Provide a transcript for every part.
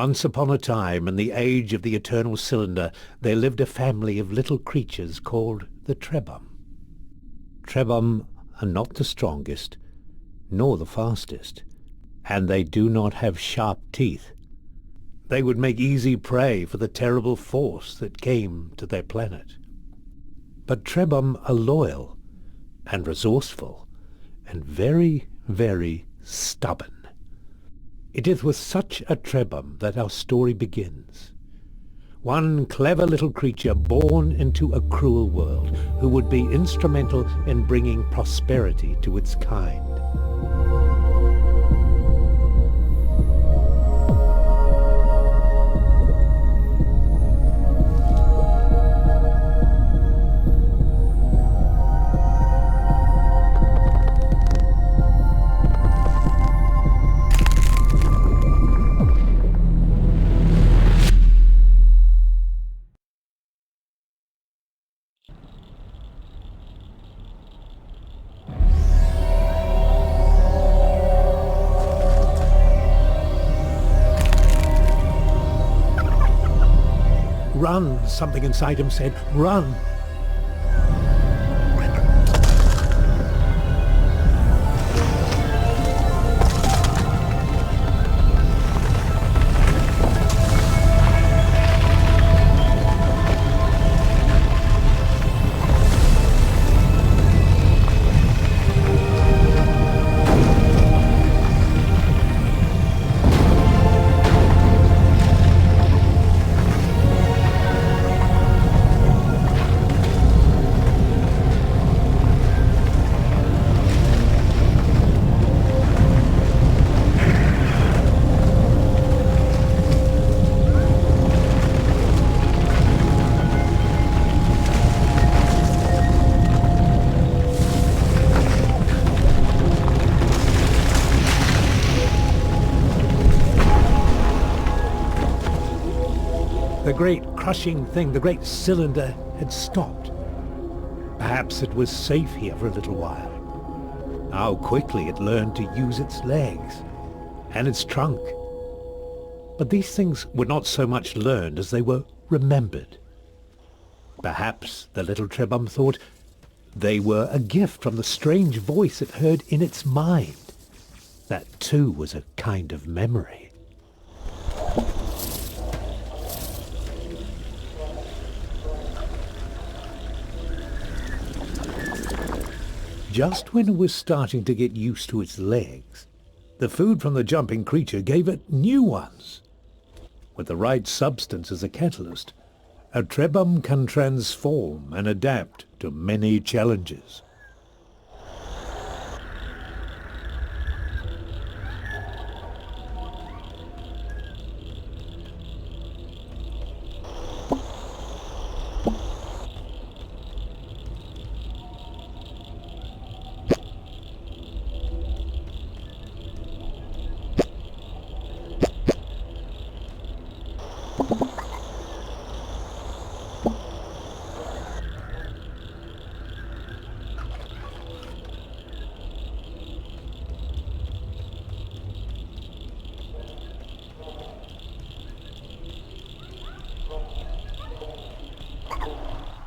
Once upon a time, in the age of the eternal cylinder, there lived a family of little creatures called the Trebhum. Trebhum are not the strongest, nor the fastest, and they do not have sharp teeth. They would make easy prey for the terrible force that came to their planet. But Trebhum are loyal and resourceful and very, very stubborn. It is with such a Trebhum that our story begins. One clever little creature born into a cruel world who would be instrumental in bringing prosperity to its kind. Run, something inside him said, run. The great crushing thing, the great cylinder, had stopped. Perhaps it was safe here for a little while. How quickly it learned to use its legs and its trunk. But these things were not so much learned as they were remembered. Perhaps the little Trebhum thought they were a gift from the strange voice it heard in its mind. That too was a kind of memory. Just when it was starting to get used to its legs, the food from the jumping creature gave it new ones. With the right substance as a catalyst, a Trebhum can transform and adapt to many challenges.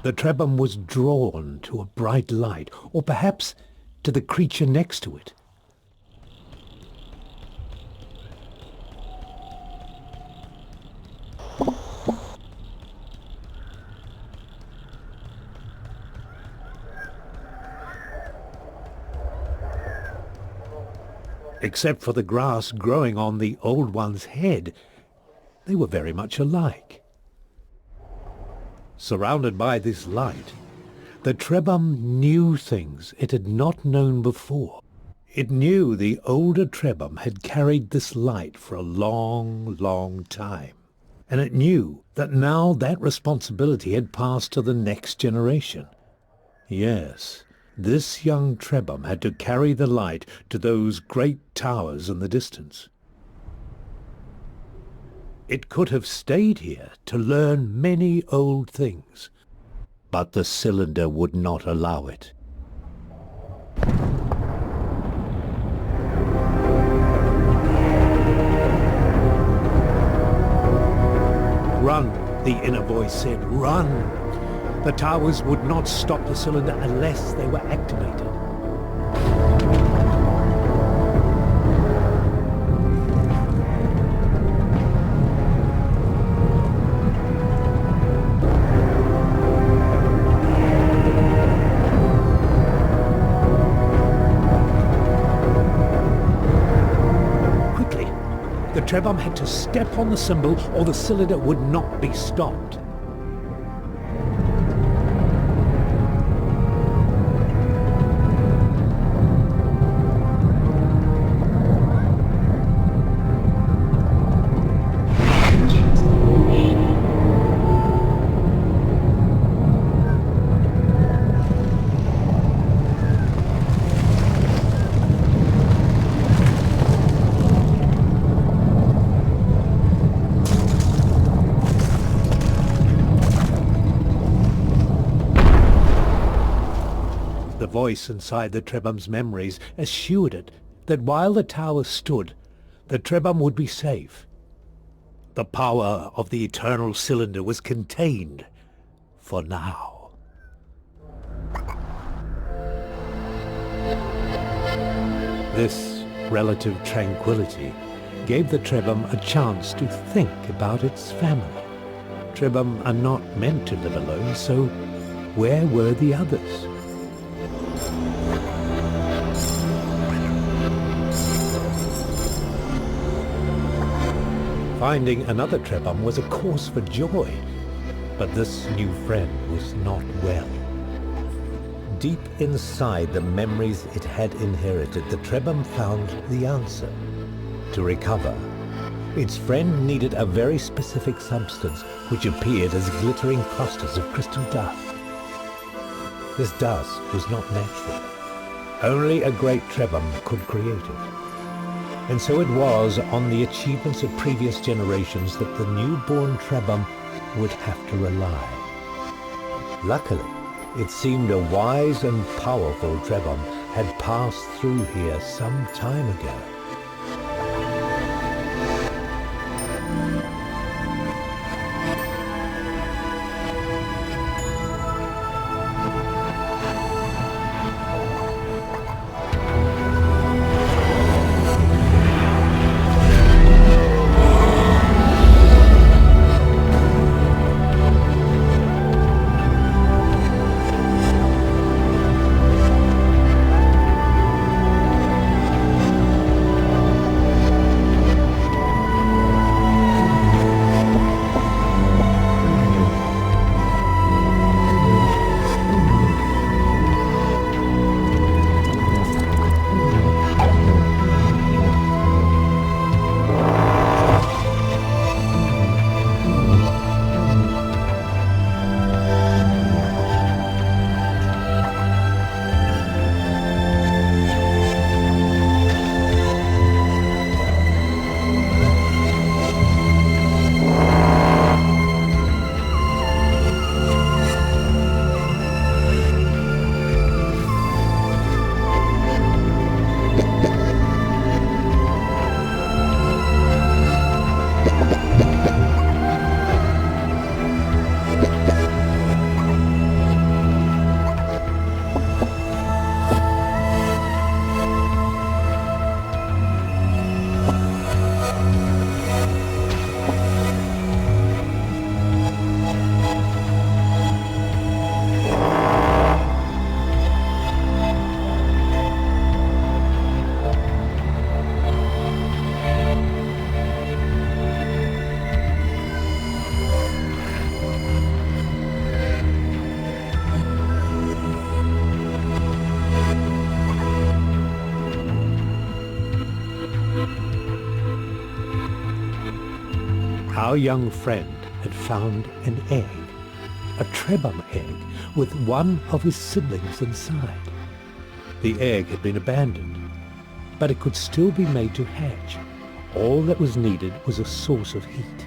The Trebhum was drawn to a bright light, or perhaps to the creature next to it. Except for the grass growing on the old one's head, they were very much alike. Surrounded by this light, the Trebhum knew things it had not known before. It knew the older Trebhum had carried this light for a long, long time, and it knew that now that responsibility had passed to the next generation. Yes, this young Trebhum had to carry the light to those great towers in the distance. It could have stayed here to learn many old things, but the cylinder would not allow it. Run, the inner voice said, run. The towers would not stop the cylinder unless they were activated. The Trebhum had to step on the symbol or the cylinder would not be stopped. The voice inside the Trebhum's memories assured it that while the tower stood, the Trebhum would be safe. The power of the eternal cylinder was contained for now. This relative tranquility gave the Trebhum a chance to think about its family. Trebhum are not meant to live alone, so where were the others? Finding another Trebhum was a cause for joy, but this new friend was not well. Deep inside the memories it had inherited, the Trebhum found the answer. To recover, its friend needed a very specific substance which appeared as glittering clusters of crystal dust. This dust was not natural. Only a great Trebhum could create it. And so it was on the achievements of previous generations that the newborn Trebhum would have to rely. Luckily, it seemed a wise and powerful Trebhum had passed through here some time ago. Our young friend had found an egg, a Trebhum egg, with one of his siblings inside. The egg had been abandoned, but it could still be made to hatch. All that was needed was a source of heat.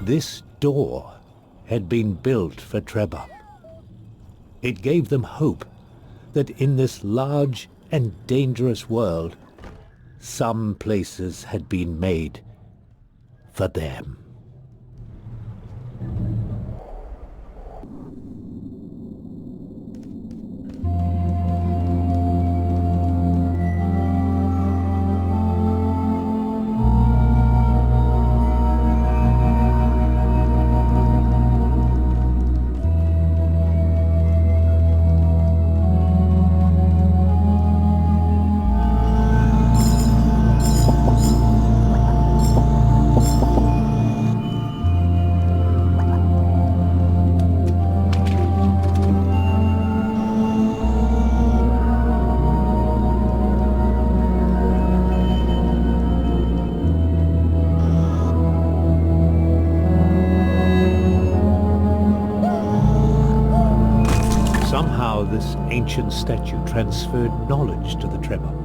This door had been built for Trebhum. It gave them hope that in this large and dangerous world, some places had been made for them. Somehow this ancient statue transferred knowledge to the Trebhum.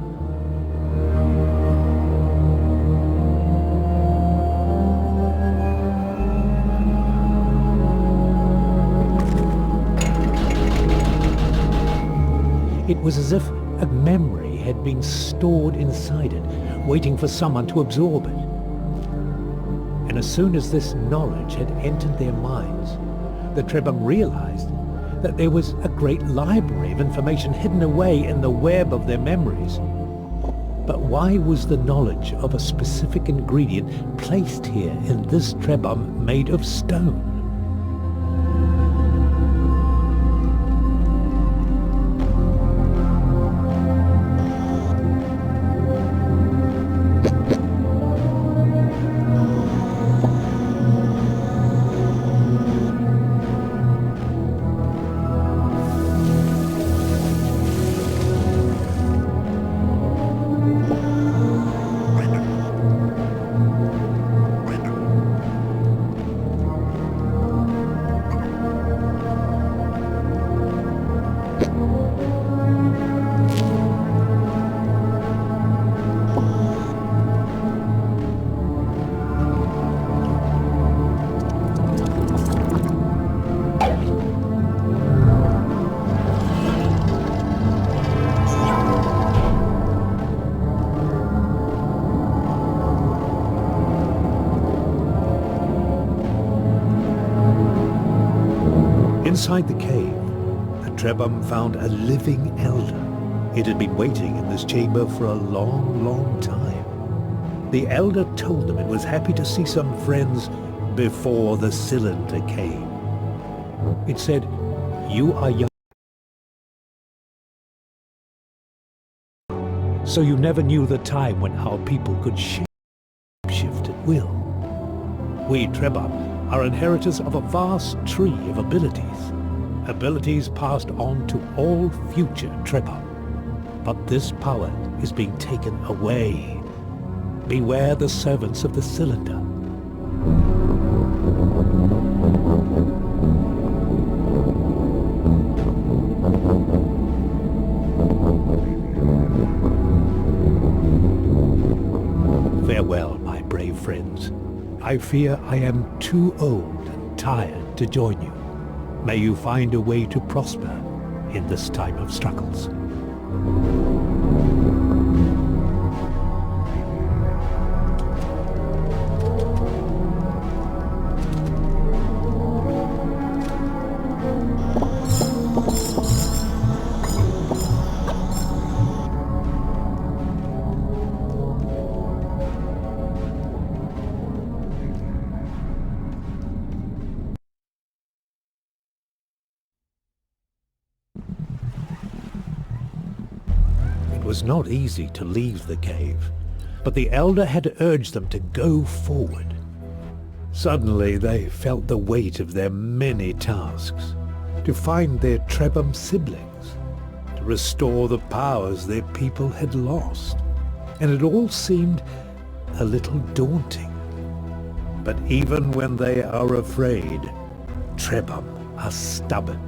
It was as if a memory had been stored inside it, waiting for someone to absorb it. And as soon as this knowledge had entered their minds, the Trebhum realized that there was a great library of information hidden away in the web of their memories. But why was the knowledge of a specific ingredient placed here in this Trebhum made of stone? Inside the cave, the Trebhum found a living elder. It had been waiting in this chamber for a long, long time. The elder told them it was happy to see some friends before the cylinder came. It said, "You are young, so you never knew the time when our people could shift at will. We Trebhum are inheritors of a vast tree of abilities passed on to all future Trebhum. But this power is being taken away. Beware the servants of the cylinder." Farewell, my brave friends. I fear I am too old and tired to join you. May you find a way to prosper in this time of struggles. was not easy to leave the cave, but the elder had urged them to go forward. Suddenly they felt the weight of their many tasks, to find their Trebhum siblings, to restore the powers their people had lost, and it all seemed a little daunting. But even when they are afraid, Trebhum are stubborn.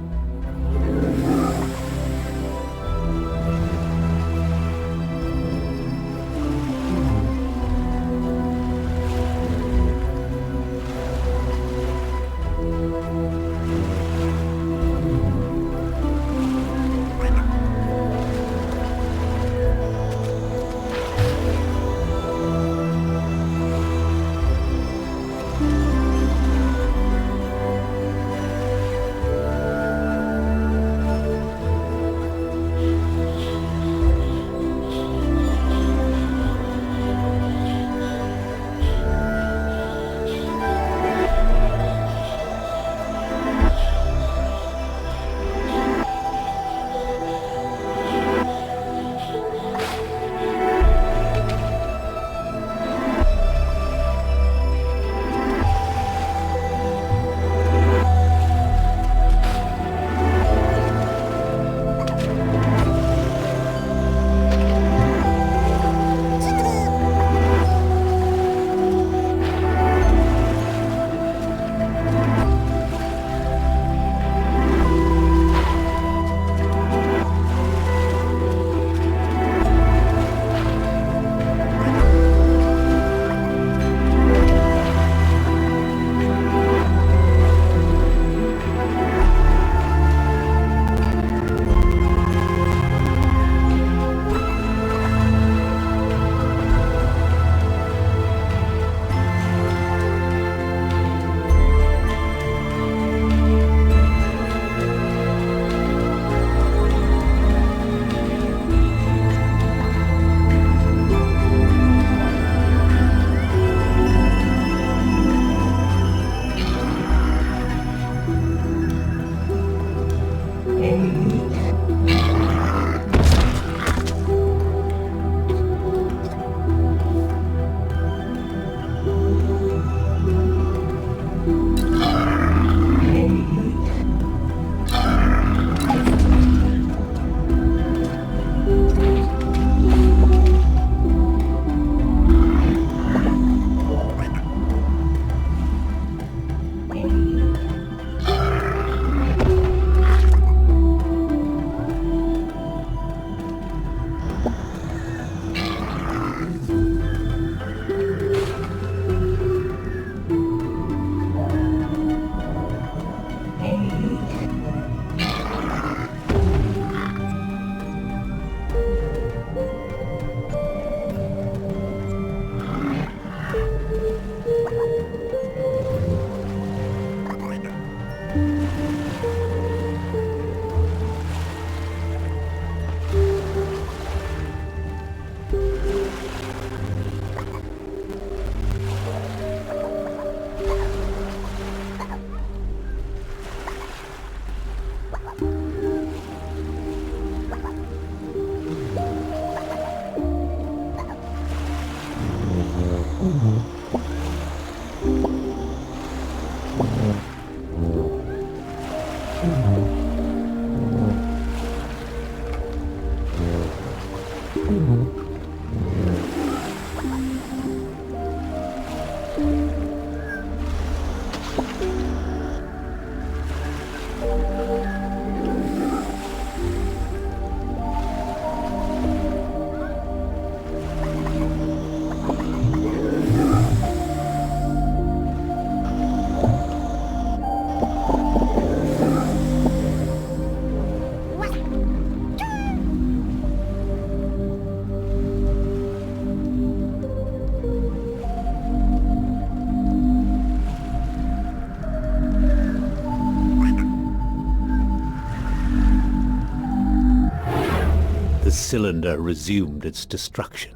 The cylinder resumed its destruction.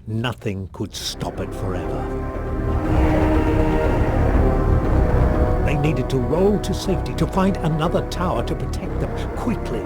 Nothing could stop it forever. They needed to roll to safety, to find another tower to protect them quickly.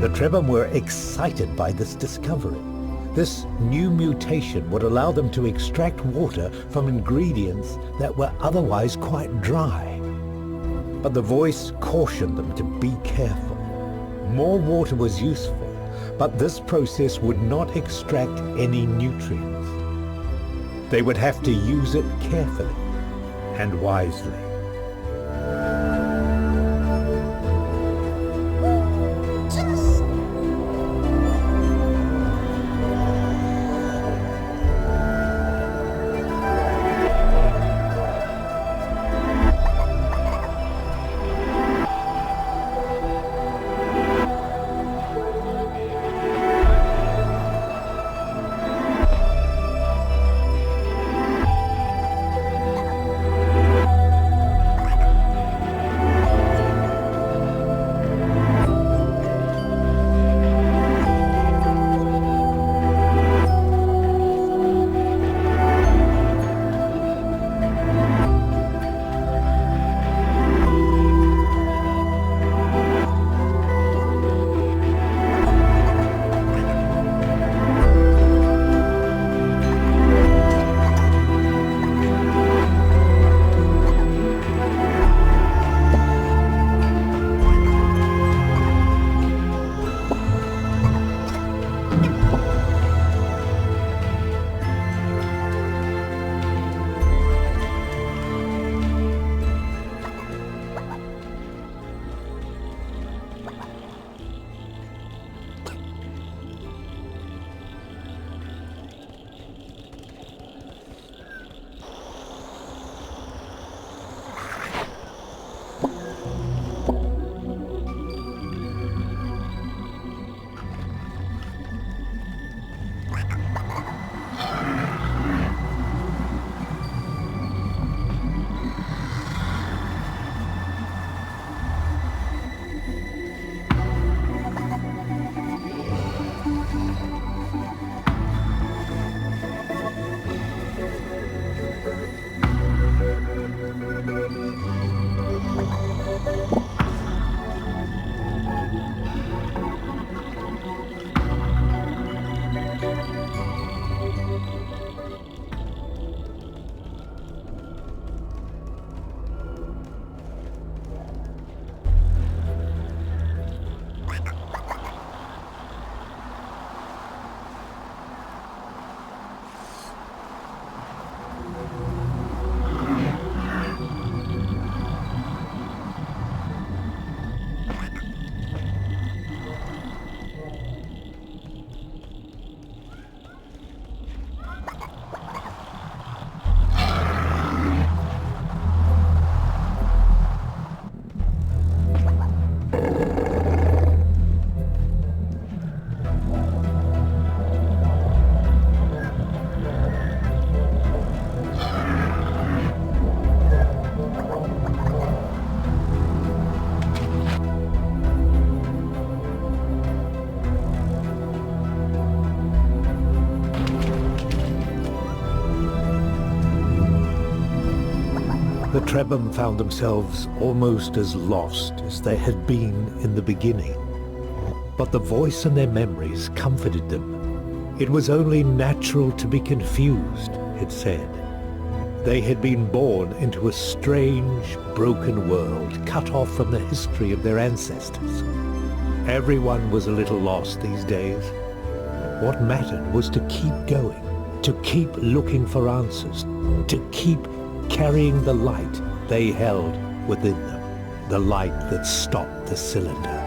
The Trebhum were excited by this discovery. This new mutation would allow them to extract water from ingredients that were otherwise quite dry. But the voice cautioned them to be careful. More water was useful, but this process would not extract any nutrients. They would have to use it carefully and wisely. The Trebhum found themselves almost as lost as they had been in the beginning. But the voice in their memories comforted them. It was only natural to be confused, it said. They had been born into a strange, broken world, cut off from the history of their ancestors. Everyone was a little lost these days. What mattered was to keep going, to keep looking for answers, to keep carrying the light they held within them, the light that stopped the cylinder.